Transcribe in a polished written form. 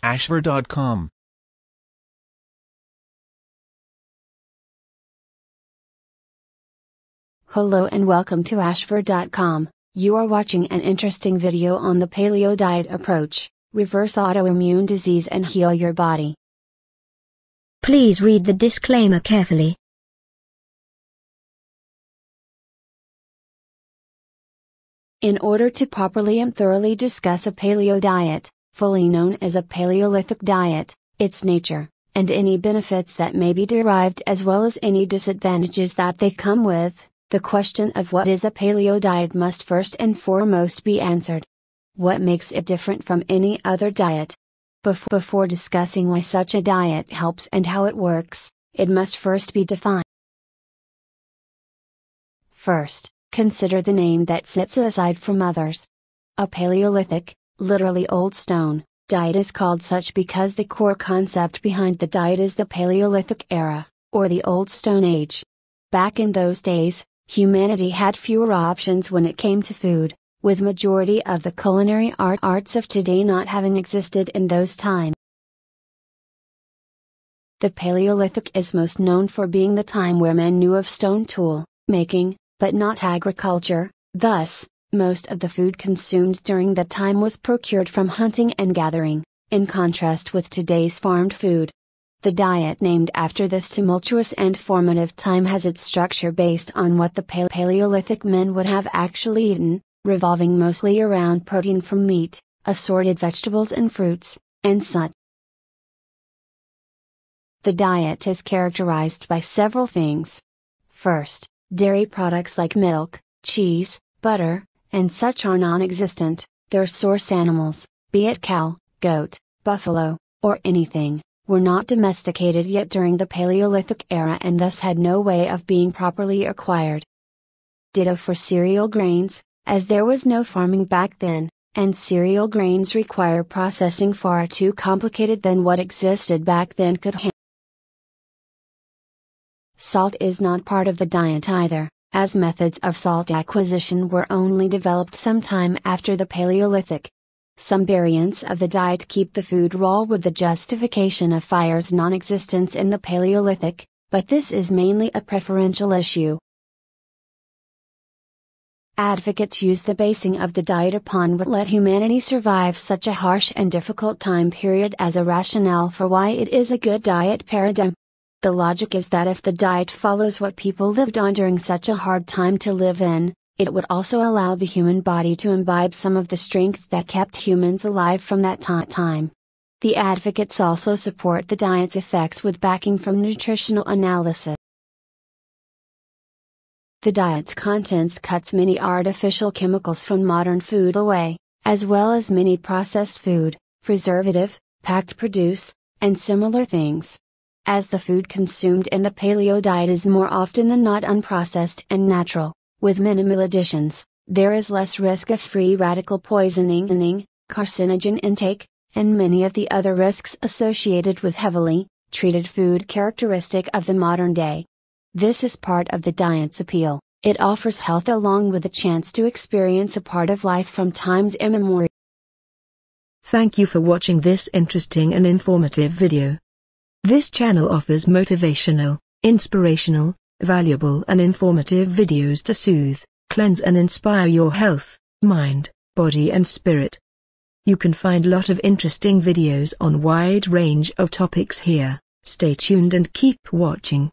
ashver.com. Hello and welcome to ashver.com. You are watching an interesting video on the paleo diet approach, reverse autoimmune disease and heal your body. Please read the disclaimer carefully. In order to properly and thoroughly discuss a paleo diet, fully known as a Paleolithic diet, its nature, and any benefits that may be derived as well as any disadvantages that they come with, the question of what is a paleo diet must first and foremost be answered. What makes it different from any other diet? Before discussing why such a diet helps and how it works, it must first be defined. First, consider the name that sets it aside from others. A Paleolithic, literally old stone, diet is called such because the core concept behind the diet is the Paleolithic era, or the Old Stone Age. Back in those days, humanity had fewer options when it came to food, with majority of the culinary arts of today not having existed in those times. The Paleolithic is most known for being the time where men knew of stone tool making, but not agriculture. Thus, most of the food consumed during that time was procured from hunting and gathering, in contrast with today's farmed food. The diet named after this tumultuous and formative time has its structure based on what the Paleolithic men would have actually eaten, revolving mostly around protein from meat, assorted vegetables and fruits, and such. The diet is characterized by several things. First, dairy products like milk, cheese, butter, and such are non-existent. Their source animals, be it cow, goat, buffalo, or anything, were not domesticated yet during the Paleolithic era and thus had no way of being properly acquired. Ditto for cereal grains, as there was no farming back then, and cereal grains require processing far too complicated than what existed back then could handle. Salt is not part of the diet either, as methods of salt acquisition were only developed sometime after the Paleolithic. Some variants of the diet keep the food raw with the justification of fire's non-existence in the Paleolithic, but this is mainly a preferential issue. Advocates use the basing of the diet upon what let humanity survive such a harsh and difficult time period as a rationale for why it is a good diet paradigm. The logic is that if the diet follows what people lived on during such a hard time to live in, it would also allow the human body to imbibe some of the strength that kept humans alive from that time. The advocates also support the diet's effects with backing from nutritional analysis. The diet's contents cuts many artificial chemicals from modern food away, as well as many processed food, preservative, packed produce, and similar things. As the food consumed in the paleo diet is more often than not unprocessed and natural, with minimal additions, there is less risk of free radical poisoning, carcinogen intake, and many of the other risks associated with heavily treated food characteristic of the modern day. This is part of the diet's appeal. It offers health along with the chance to experience a part of life from times immemorial. Thank you for watching this interesting and informative video. This channel offers motivational, inspirational, valuable and informative videos to soothe, cleanse and inspire your health, mind, body and spirit. You can find a lot of interesting videos on wide range of topics here. Stay tuned and keep watching.